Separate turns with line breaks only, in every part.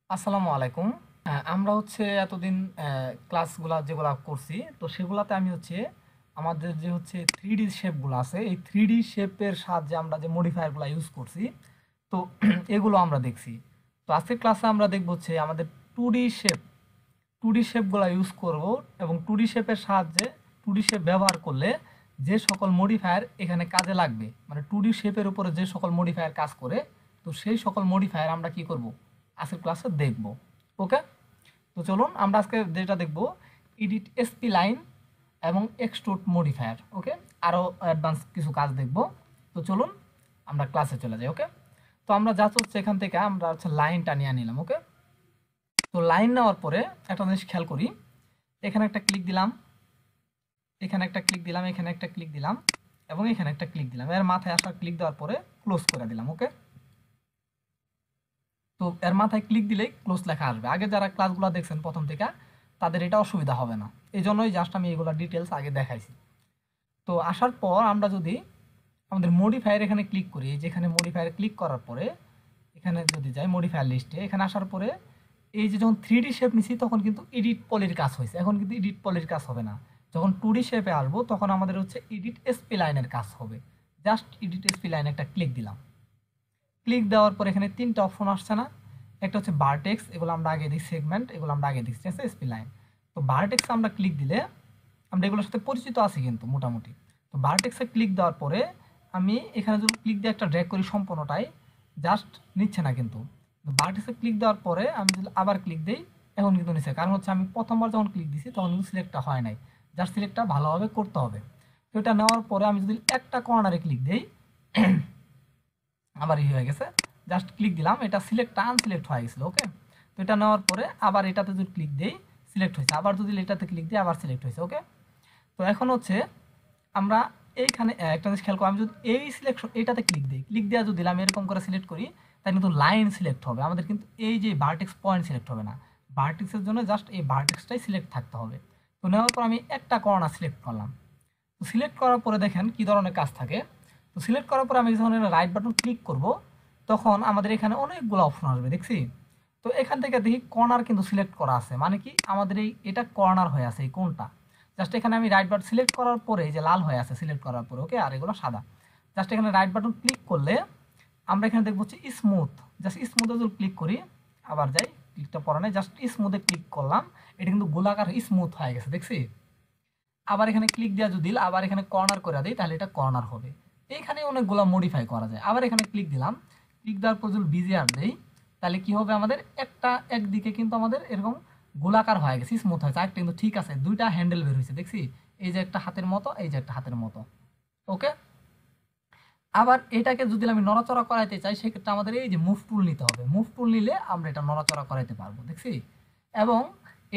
আসসালামু আলাইকুম। আমরা এতদিন ক্লাসগুলা যেগুলা করছি, তো সেগুলাতে আমি আমাদের যে 3D শেপগুলো আছে, এই 3D শেপের সাহায্যে আমরা যে মডিফায়ারগুলো ইউজ করছি, তো এগুলো আমরা দেখছি। তো আজকের ক্লাসে আমরা দেখব আমাদের 2D শেপ 2D শেপগুলো ইউজ করব, এবং 2D শেপের সাহায্যে 2D শেপ ব্যবহার করলে যে সকল মডিফায়ার এখানে কাজে লাগবে, মানে 2D শেপের উপরে যে সকল মডিফায়ার কাজ করে, তো সেই সকল মডিফায়ার আমরা কি করব আজকের ক্লাসে দেখব। ওকে, তো চলুন আমরা আজকে যেটা দেখব, এডিট এসপি লাইন এবং এক্সট্রুড মডিফায়ার। ওকে, আরও অ্যাডভান্স কিছু কাজ দেখব। তো চলুন আমরা ক্লাসে চলে যাই। ওকে, তো আমরা যা এখান থেকে আমরা লাইনটা নিয়ে নিলাম। ওকে, তো লাইন নেওয়ার পরে একটা জিনিস খেয়াল করি, এখানে একটা ক্লিক দিলাম, এখানে একটা ক্লিক দিলাম, এখানে একটা ক্লিক দিলাম, এবং এখানে একটা ক্লিক দিলাম। এর মাথায় আসার ক্লিক দেওয়ার পরে ক্লোজ করে দিলাম। ওকে, তো এর মাথায় ক্লিক দিলেই ক্লোজ লেখা আসবে। আগে যারা ক্লাসগুলো দেখছেন প্রথম থেকে, তাদের এটা অসুবিধা হবে না, এই জন্যই জাস্ট আমি এগুলো ডিটেলস আগে দেখাইছি। তো আসার পর আমরা যদি আমাদের মডিফায়ার এখানে ক্লিক করি, যেখানে মডিফায়ার ক্লিক করার পরে এখানে যদি যাই মডিফায়ার লিস্টে, এখানে আসার পরে এই যে যখন 3D শেপ নিছি তখন কিন্তু এডিট পলির কাজ হয়েছে, এখন কিন্তু এডিট পলির কাজ হবে না। যখন 2D শেপে আসবো তখন আমাদের এডিট এসপি লাইনের কাজ হবে। জাস্ট এডিট এসপি লাইনে একটা ক্লিক দিলাম। ক্লিক দেওয়ার পর এখানে তিনটা অপশন আসছে না, একটা ভার্টেক্স, এগুলো আমরা আগে দিই, সেগমেন্ট এগুলো আমরা আগে দিচ্ছি, ঠিক আছে, এসপি লাইন। তো ভার্টেক্সে আমরা ক্লিক দিলে আমরা এগুলোর সাথে পরিচিত আছি কিন্তু মোটামুটি। তো ভার্টেক্সে ক্লিক দেওয়ার পরে আমি এখানে যদি ক্লিক দিয়ে একটা ড্র্যাগ করি সম্পূর্ণটাই, জাস্ট নিচ্ছে না কিন্তু। ভার্টেক্সে ক্লিক দেওয়ার পরে আমি যদি আবার ক্লিক দিই, এখন কিন্তু নিচ্ছে, কারণ আমি প্রথমবার যখন ক্লিক দিছি তখন কিন্তু সিলেক্টটা হয় নাই, জাস্ট সিলেক্টটা ভালোভাবে করতে হবে। তো এটা নেওয়ার পরে আমি যদি একটা কর্নারে ক্লিক দিই, আবার হয়ে গেছে, জাস্ট ক্লিক দিলাম, এটা সিলেক্টটা আনসিলেক্ট হয়ে গেছিলো। ওকে, তো এটা নেওয়ার পরে আবার এটাতে যদি ক্লিক দিই সিলেক্ট হয়েছে, আবার যদি এটাতে ক্লিক দিই আবার সিলেক্ট হয়েছে। ওকে, তো এখন আমরা এইখানে একটা জিনিস খেয়াল করি, আমি যদি এই সিলেকশন এটাতে ক্লিক দিই, ক্লিক দেওয়া যদি আমি এরকম করে সিলেক্ট করি, তাই কিন্তু লাইন সিলেক্ট হবে আমাদের, কিন্তু এই যে ভার্টেক্স পয়েন্ট সিলেক্ট হবে না। ভার্টেক্সের জন্য জাস্ট এই ভার্টেক্সটাই সিলেক্ট থাকতে হবে। তো নেওয়ার পর আমি একটা কর্নার সিলেক্ট করলাম। তো সিলেক্ট করার পরে দেখেন কী ধরনের কাজ থাকে। তো সিলেক্ট করার পরে আমি যখন রাইট বাটন ক্লিক করব, তখন আমাদের এখানে অনেকগুলো অপশন আসবে, দেখছি। তো এখান থেকে দেখি কর্নার কিন্তু সিলেক্ট করা আছে, মানে কি আমাদের এটা কর্নার হয়ে আছে, এই কোনটা। জাস্ট এখানে আমি রাইট বাটন সিলেক্ট করার পরে এই যে লাল হয়ে আছে সিলেক্ট করার পরে, ওকে, আর এগুলো সাদা। জাস্ট এখানে রাইট বাটন ক্লিক করলে আমরা এখানে দেখবো স্মুথ, জাস্ট স্মুথে যদি ক্লিক করি, আবার যাই, ক্লিকটা পরে নেই, জাস্ট স্মুথে ক্লিক করলাম, এটা কিন্তু গোলাকার স্মুথ হয়ে গেছে, দেখছি। আবার এখানে ক্লিক দেওয়া যদি আবার এখানে কর্নার করে দিই, তাহলে এটা কর্নার হবে। এইখানে অনেকগুলো মডিফাই করা যায়। আবার এখানে ক্লিক দিলাম, ক্লিক দেওয়ার পর যদি বিজিআর দেই, তাহলে কি হবে, আমাদের একদিকে কিন্তু আমাদের এরকম গোলাকার হয়ে গেছে, স্মুথ হয়েছে। আরেকটা কিন্তু ঠিক আছে, দুইটা হ্যান্ডেল বের হয়েছে, দেখছি, এই যে একটা হাতের মতো, এই যে একটা হাতের মতো। ওকে, আবার এটাকে যদি আমি নড়াচড়া করাইতে চাই, সেক্ষেত্রে আমাদের এই যে মুভ টুল নিতে হবে। মুভ টুল নিলে আমরা এটা নড়াচড়া করাইতে পারবো, দেখছি। এবং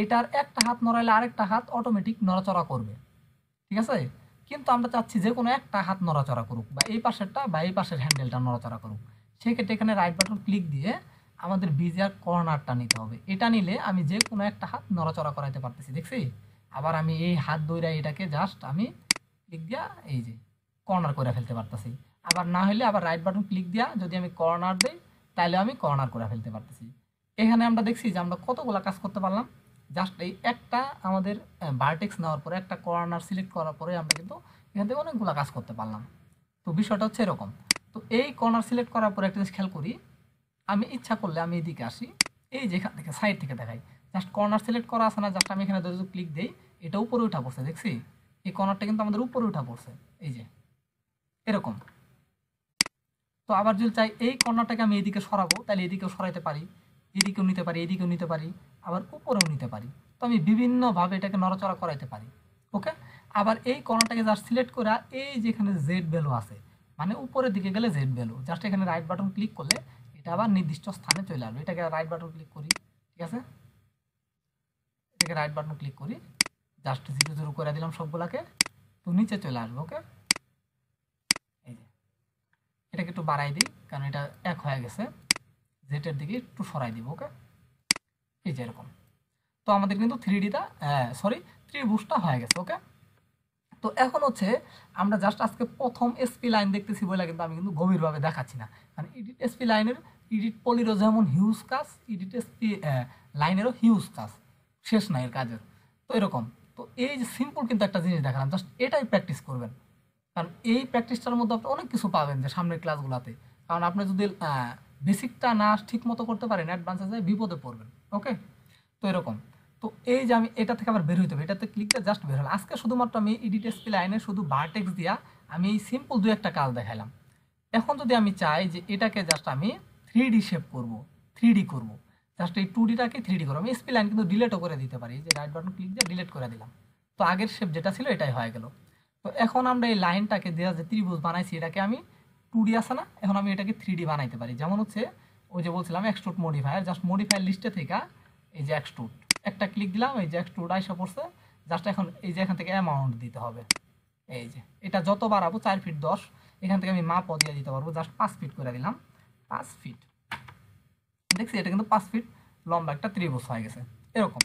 এটার একটা হাত নড়াইলে আরেকটা হাত অটোমেটিক নড়াচড়া করবে, ঠিক আছে। কিন্তু আমরা চাচ্ছি যে কোনো একটা হাত নড়াচড়া করুক, বা এই পাশেরটা বা এই পাশের হ্যান্ডেলটা নড়াচড়া করুক। সেক্ষেত্রে এখানে রাইট বাটন ক্লিক দিয়ে আমাদের বিজিআর কর্নারটা নিতে হবে। এটা নিলে আমি যে কোনো একটা হাত নড়াচড়া করাইতে পারতেছি, দেখছি। আবার আমি এই হাত দইরা এটাকে জাস্ট আমি ক্লিক দিয়া এই যে কর্নার করে ফেলতে পারতেছি। আবার না হলে আবার রাইট বাটন ক্লিক দিয়া যদি আমি কর্নার দিই, তাহলে আমি কর্নার করে ফেলতে পারতেছি। এখানে আমরা দেখছি যে আমরা কতগুলো কাজ করতে পারলাম। জাস্ট এই একটা আমাদের ভার্টেক্স নেওয়ার পরে একটা কর্নার সিলেক্ট করার পরে আমরা কিন্তু এখান থেকে অনেকগুলো কাজ করতে পারলাম। তো বিষয়টা এরকম। তো এই কর্নার সিলেক্ট করার পরে একটা জিনিস খেয়াল করি, আমি ইচ্ছা করলে আমি এদিকে আসি, এই যে এখান থেকে সাইড থেকে দেখাই, জাস্ট কর্নার সিলেক্ট করা আছে না, জাস্ট আমি এখানে যদি ক্লিক দিই, এটা উপরে উঠা পড়ছে, দেখছি। এই কর্নারটা কিন্তু আমাদের উপরে উঠা পড়ছে, এই যে এরকম। তো আবার যদি চাই এই কর্নারটাকে আমি এদিকে সরাবো, তাহলে এদিকেও সরাইতে পারি, এদিকেও নিতে পারি, এদিকেও নিতে পারি, আবার উপরেও নিতে পারি। তো আমি বিভিন্নভাবে এটাকে নড়াচড়া করাইতে পারি। ওকে, আবার এই কর্নারটাকে জাস্ট সিলেক্ট করে এই যেখানে জেড ভ্যালু আছে, মানে উপরের দিকে গেলে জেড ভ্যালু, জাস্ট এখানে রাইট বাটন ক্লিক করলে এটা আবার নির্দিষ্ট স্থানে চলে আসবে। এটাকে রাইট বাটন ক্লিক করি, ঠিক আছে, এটাকে রাইট বাটন ক্লিক করি, জাস্ট 0 0 করে দিলাম সবগুলাকে, তো নিচে চলে আসবে। ওকে, এই যে এটাকে একটু বাড়াই দিই, কারণ এটা এক হয়ে গেছে, জেটের দিকে একটু সরাই দিব। ওকে, এই যে এরকম। তো আমাদের কিন্তু ত্রিভুজটা হয়ে গেছে। ওকে, তো এখন আমরা জাস্ট আজকে প্রথম এসপি লাইন দেখতেছি বলে কিন্তু আমি কিন্তু গভীরভাবে দেখাচ্ছি না, কারণ এডিট এসপি লাইনের এডিট পলিরও যেমন হিউজ কাজ, এডিট লাইনেরও হিউজ কাজ, শেষ নাই এর কাজের। তো এরকম, তো এই যে সিম্পল কিন্তু একটা জিনিস দেখালাম, জাস্ট এটাই প্র্যাকটিস করবেন, কারণ এই প্র্যাকটিসটার মধ্যে আপনি অনেক কিছু পাবেন যে সামনের ক্লাসগুলোতে। কারণ আপনি যদি বেসিকটা না ঠিক মতো করতে পারেন, অ্যাডভান্সে যায় বিপদে পড়বেন। ওকে, তো এরকম। তো এই যে আমি এটা থেকে আবার বের হইতে হবে, এটাতে ক্লিকটা জাস্ট বের হলো। আজকে শুধুমাত্র আমি এডিট এসপি লাইনে শুধু ভার্টেক্স দিয়া আমি এই সিম্পল দু একটা কাজ দেখাইলাম। এখন যদি আমি চাই যে এটাকে জাস্ট আমি 3D শেপ করব, 3D করব, জাস্ট এই 2Dটাকে 3D করব, আমি এসপি লাইন কিন্তু ডিলেটও করে দিতে পারি, যে রাইট বাটন ক্লিক দিয়ে ডিলেট করে দিলাম। তো আগের শেপ যেটা ছিল এটাই হয়ে গেল। তো এখন আমরা এই লাইনটাকে দেওয়া যে ত্রিভুজ বানাইছি, এটাকে আমি 2D আছে না, এখন আমি এটাকে 3D বানাইতে পারি। যেমন হচ্ছে ওই যে বলছিলাম এক্সট্রুড মডিফায়ার, জাস্ট মডিফায়ার লিস্টে থেকে এই যে এক্সট্রুড একটা ক্লিক দিলাম, এই যে এক্সট্রুড আইসা পড়ছে। জাস্ট এখন এই যে এখান থেকে অ্যামাউন্ট দিতে হবে, এই যে এটা যত বাড়াবো 4 ফিট 10, এখান থেকে আমি মাপও দিয়ে দিতে পারবো, জাস্ট 5 ফিট করে দিলাম, 5 ফিট। দেখছি এটা কিন্তু 5 ফিট লম্বা একটা ত্রিভুজ হয়ে গেছে এরকম।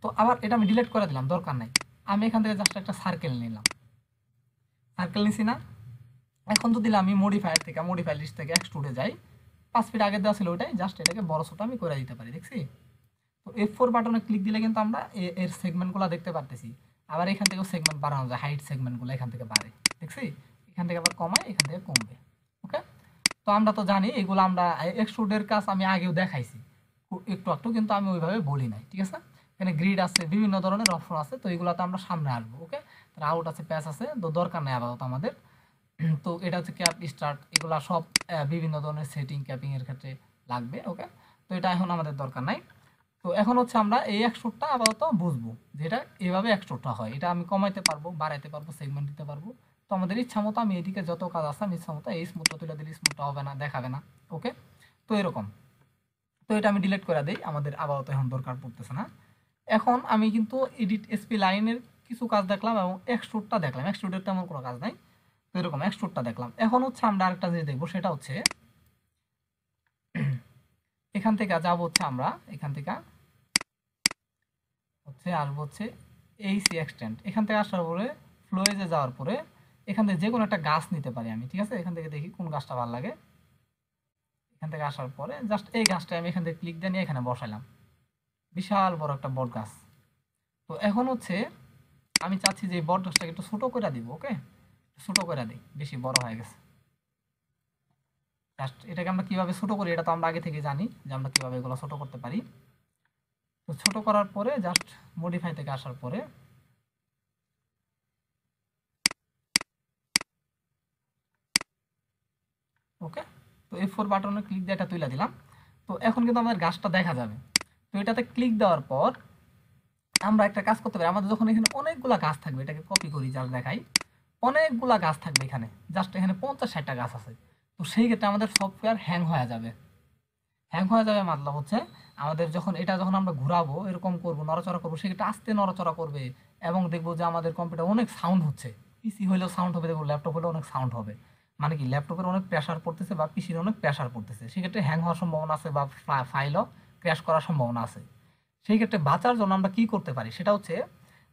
তো আবার এটা আমি ডিলিট করে দিলাম, দরকার নাই। আমি এখান থেকে জাস্ট একটা সার্কেল নিলাম, সার্কেল নিছি না। এখন যদি আমি মডিফায়ার থেকে, মডিফায়ার লিস্ট থেকে এক্সট্রুডে যাই, 5 ফিট আগে দেওয়া ছিল ওটাই, জাস্ট এটাকে বড় ছোট আমি করে দিতে পারি। দেখছি, তো F4 বাটনে ক্লিক দিলে কিন্তু আমরা এর সেগমেন্টগুলো দেখতে পারতেছি। আবার এখান থেকেও সেগমেন্ট বাড়ানো যায়, হাইট সেগমেন্টগুলো এখান থেকে বাড়ে, দেখছি, এখান থেকে আবার কমায়, এখান থেকে কমবে। ওকে, তো আমরা তো জানি এগুলো, আমরা এক্সট্রুডের কাজ আমি আগেও দেখাইছি একটু একটু, কিন্তু আমি ওইভাবে বলি নাই। ঠিক আছে, এখানে গ্রিড আছে, বিভিন্ন ধরনের অপশন আছে, তো এগুলোতে আমরা সামনে আসবো। ওকে, আউট আছে, প্যাচ আছে, তো দরকার নেই আপাতত আমাদের। তো এটা হচ্ছে ক্যাপ স্টার্ট, এগুলা সব বিভিন্ন ধরনের সেটিং ক্যাপিং এর ক্ষেত্রে লাগবে। ওকে, তো এটা এখন আমাদের দরকার নাই। তো এখন হচ্ছে আমরা এই এক্সট্রুডটা আপাতত বুঝবো, যেটা এভাবে এক্সট্রুডটা হয়, এটা আমি কমাইতে পারবো, বাড়াইতে পারবো, সেগমেন্ট দিতে পারবো। তো আমাদের ইচ্ছা মতো আমি এদিকে যত কাজ আছে আমি ইচ্ছা মতো, এই স্মুথটা তুলে দিলে স্মুথটা হবে না, দেখাবে না। ওকে, তো এরকম। তো এটা আমি ডিলিট করে দিই, আমাদের আপাতত এখন দরকার পড়তেছে না। এখন আমি কিন্তু এডিট এসপি লাইনের কিছু কাজ দেখলাম এবং এক্সট্রুডটা দেখলাম, এক্সট্রুডের তেমন কোনো কাজ নাই। তো এরকম এক্সট্রুডটা দেখলাম। এখন হচ্ছে আমরা আরেকটা জিনিস দেখবো, সেটা হচ্ছে এখান থেকে যাবো হচ্ছে আমরা এখান থেকে হচ্ছে আসবো হচ্ছে এই সি এক্সটেন্ড, এখান থেকে আসার পরে ফ্লোয়েজে যাওয়ার পরে এখান থেকে যে কোনো একটা গাছ নিতে পারি আমি। ঠিক আছে, এখান থেকে দেখি কোন গাছটা ভালো লাগে। এখান থেকে আসার পরে জাস্ট এই গাছটা আমি এখান থেকে ক্লিক দিয়ে নিয়ে এখানে বসাইলাম, বিশাল বড় একটা বট গাছ। তো এখন হচ্ছে আমি চাচ্ছি যে এই বট গাছটাকে একটু ছোটো করে দিব। ওকে, ছোটো করে দিই, বেশি বড় হয়ে গেছে। জাস্ট এটাকে আমরা কীভাবে ছোটো করি এটা তো আমরা আগে থেকে জানি, যে আমরা কীভাবে এগুলো ছোটো করতে পারি। তো ছোটো করার পরে জাস্ট মডিফাই থেকে আসার পরে ওকে, তো F4 বাটনে ক্লিক দিয়ে এটা তুলে দিলাম। তো এখন কিন্তু আমাদের গাছটা দেখা যাবে। তো এটাতে ক্লিক দেওয়ার পর আমরা একটা কাজ করতে পারি, আমাদের যখন এখানে অনেকগুলা গাছ থাকবে, এটাকে কপি করি, জাস্ট দেখাই, অনেকগুলা গাছ থাকবে এখানে, জাস্ট এখানে 50-60টা গাছ আছে। তো সেই ক্ষেত্রে আমাদের সফটওয়্যার হ্যাং হয়ে যাবে। হ্যাং হয়ে যাবে মতলব হচ্ছে আমাদের যখন এটা যখন আমরা ঘুরাবো, এরকম করবো, নড়াচড়া করবো, সেক্ষেত্রে আস্তে নড়াচড়া করবে এবং দেখবো যে আমাদের কম্পিউটার অনেক সাউন্ড হচ্ছে। পিসি হলেও সাউন্ড হবে, দেখবো ল্যাপটপ হলেও অনেক সাউন্ড হবে। মানে কি, ল্যাপটপের অনেক প্রেশার পড়তেছে বা পিসির অনেক প্রেশার পড়তেছে, সেক্ষেত্রে হ্যাং হওয়ার সম্ভাবনা আছে বা ফাইলও ক্র্যাশ করার সম্ভাবনা আছে। সেই ক্ষেত্রে বাঁচার জন্য আমরা কি করতে পারি, সেটা হচ্ছে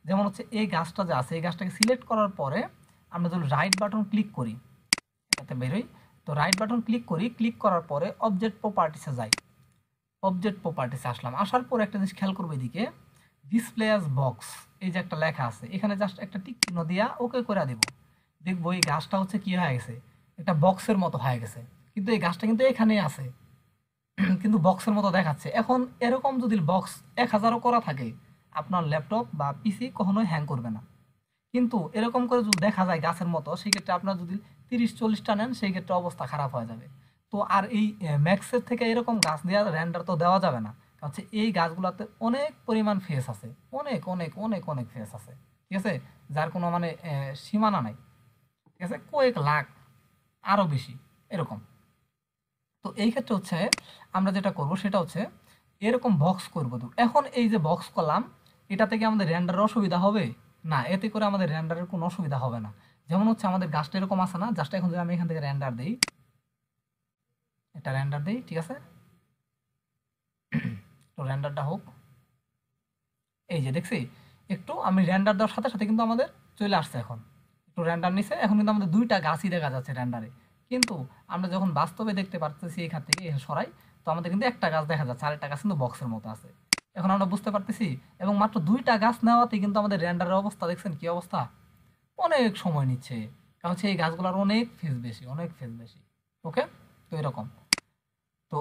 যেমন হচ্ছে এই গাছটা যে আছে, এই গাছটাকে সিলেক্ট করার পরে আমরা যদি রাইট বাটন ক্লিক করি, এটাতে বেরোই, তো রাইট বাটন ক্লিক করি, ক্লিক করার পরে অবজেক্ট প্রপার্টিসে যাই, অবজেক্ট প্রপার্টিসে আসলাম, আসার পর একটা জিনিস খেয়াল করবো, এদিকে ডিসপ্লে অ্যাজ বক্স এই যে একটা লেখা আছে, এখানে জাস্ট একটা টিক চিহ্ন দিয়া ওকে করে দিব। দেখবো এই গাছটা হচ্ছে কি হয়ে গেছে, একটা বক্সের মতো হয়ে গেছে, কিন্তু এই গাছটা কিন্তু এখানেই আছে, কিন্তু বক্সের মতো দেখাচ্ছে। এখন এরকম যদি বক্স 1000ও করা থাকে, আপনার ল্যাপটপ বা পিসি কখনোই হ্যাং করবে না। কিন্তু এরকম করে যদি দেখা যায় গাছের মতো, সেই ক্ষেত্রে আপনার যদি 30-40টা নেন, সেই ক্ষেত্রে অবস্থা খারাপ হয়ে যাবে। তো আর এই ম্যাক্সের থেকে এরকম গাছ দেওয়া রেন্ডার তো দেওয়া যাবে না, কারণ হচ্ছে এই গাছগুলোতে অনেক পরিমাণ ফেস আছে, অনেক অনেক অনেক অনেক ফেস আছে। ঠিক আছে, যার কোনো মানে সীমানা নাই। ঠিক আছে, কয়েক লাখ, আরও বেশি এরকম। তো এই ক্ষেত্রে হচ্ছে আমরা যেটা করব সেটা হচ্ছে এরকম বক্স করবো। তো এখন এই যে বক্স করলাম, এটা থেকে আমাদের রেন্ডারের অসুবিধা হবে না, এতে করে আমাদের রেন্ডারের কোনো অসুবিধা হবে না। যেমন হচ্ছে আমাদের গাছটা এরকম আছে না, জাস্ট এখন যদি আমি এখান থেকে রেন্ডার দিই, এটা রেন্ডার দিই, ঠিক আছে, তো রেন্ডারটা হোক। এই যে দেখছি, একটু আমি রেন্ডার দেওয়ার সাথে সাথে কিন্তু আমাদের চলে আসছে, এখন একটু রেন্ডার নিছে, এখন কিন্তু আমাদের দুইটা গাছই দেখা যাচ্ছে রেন্ডারে। কিন্তু আমরা যখন বাস্তবে দেখতে পারতেছি এখান থেকে সরাই, তো আমাদের কিন্তু একটা গাছ দেখা যাচ্ছে, আরেকটা গাছ কিন্তু বক্সের মতো আছে। এখন আমরা বুঝতে পারতেছি, এবং মাত্র 2টা গাছ নেওয়াতে কিন্তু আমাদের রেন্ডারের অবস্থা দেখছেন কি অবস্থা, অনেক সময় নিচ্ছে। কারণ হচ্ছে এই গাছগুলোর অনেক ফেজ বেশি, অনেক ফেজ বেশি। ওকে, তো এরকম, তো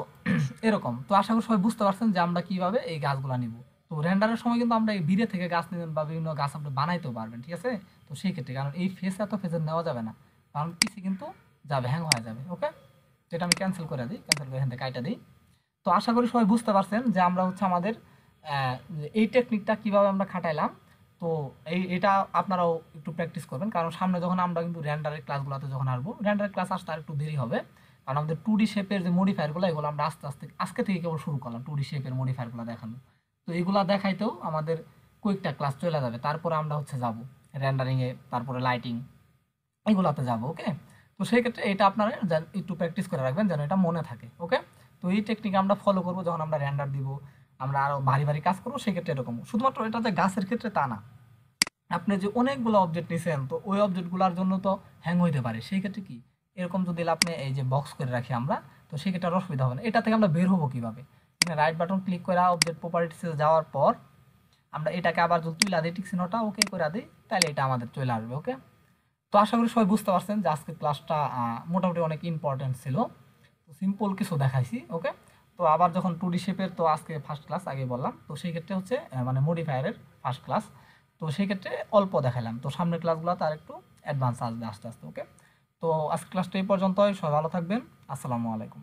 এরকম তো আশা করি সবাই বুঝতে পারছেন যে আমরা কিভাবে এই গাছগুলো নিব। তো রেন্ডারের সময় কিন্তু আমরা এই ভিডিও থেকে গাছ নেবেন বা বিভিন্ন গাছ আপনি বানাইতেও পারবেন, ঠিক আছে। তো সেই ক্ষেত্রে কারণ এই ফেস এত ফেজের নেওয়া যাবে না, কারণ পিসি কিন্তু যাবে, হ্যাং হয়ে যাবে। ওকে, তো এটা আমি ক্যান্সেল করে দিই, ক্যান্সেল করে এখান থেকে কাইটা দিই। তো আশা করি সবাই বুঝতে পারছেন যে আমরা হচ্ছে আমাদের এই টেকনিকটা কিভাবে আমরা খাটাইলাম। তো এটা আপনারাও একটু প্র্যাকটিস করবেন, কারণ সামনে যখন আমরা কিন্তু র্যান্ডারের ক্লাসগুলোতে যখন আসবো, র্যান্ডারের ক্লাস আসতে আর একটু দেরি হবে। কারণ আমাদের 2D শেপের যে মডিফায়ারগুলো, এগুলো আমরা আস্তে আস্তে আজকে থেকে কেবল শুরু করলাম 2D শেপের মডিফায়ারগুলো দেখানো। তো এগুলো দেখাইতেও আমাদের কয়েকটা ক্লাস চলে যাবে, তারপরে আমরা হচ্ছে যাব র্যান্ডারিংয়ে, তারপরে লাইটিং, এগুলাতে যাব। ওকে, তো সেই ক্ষেত্রে এটা আপনারা একটু প্র্যাকটিস করে রাখবেন যেন এটা মনে থাকে। ওকে, তো এই টেকনিক আমরা ফলো করবো যখন আমরা র্যান্ডার দিব, আমরা আরও ভারী ভারী কাজ করবো, সেক্ষেত্রে এরকম। শুধুমাত্র এটা যে গাছের ক্ষেত্রে তা না, আপনি যে অনেকগুলো অবজেক্ট নিছেন, তো ওই অবজেক্টগুলোর জন্য তো হ্যাং হইতে পারে। সেই ক্ষেত্রে কি এরকম যদি আপনি এই যে বক্স করে রাখি আমরা, তো সেই ক্ষেত্রে আর অসুবিধা হবে না। এটা থেকে আমরা বের হবো কিভাবে, এখানে রাইট বাটন ক্লিক করে অবজেক্ট প্রপার্টিসে যাওয়ার পর আমরা এটাকে আবার যদি তুইলা দিই, টিক চিহ্নটা ওকে করে দিই, তাহলে এটা আমাদের চলে আসবে। ওকে, তো আশা করি সবাই বুঝতে পারছেন যে আজকের ক্লাসটা মোটামুটি অনেক ইম্পর্টেন্ট ছিল। তো সিম্পল কিছু দেখাইছি। ওকে, তো আবার যখন 2D শেপের, তো আজকে ফার্স্ট ক্লাস আগে বললাম, তো সেই ক্ষেত্রে হচ্ছে মানে মডিফায়ারের ফার্স্ট ক্লাস, তো সেই ক্ষেত্রে অল্প দেখালাম। তো সামনের ক্লাসগুলো তার একটু অ্যাডভান্স আসবে আস্তে আস্তে। ওকে, তো আজকের ক্লাসটা এই পর্যন্তই, সবাই ভালো থাকবেন, আসসালামু আলাইকুম।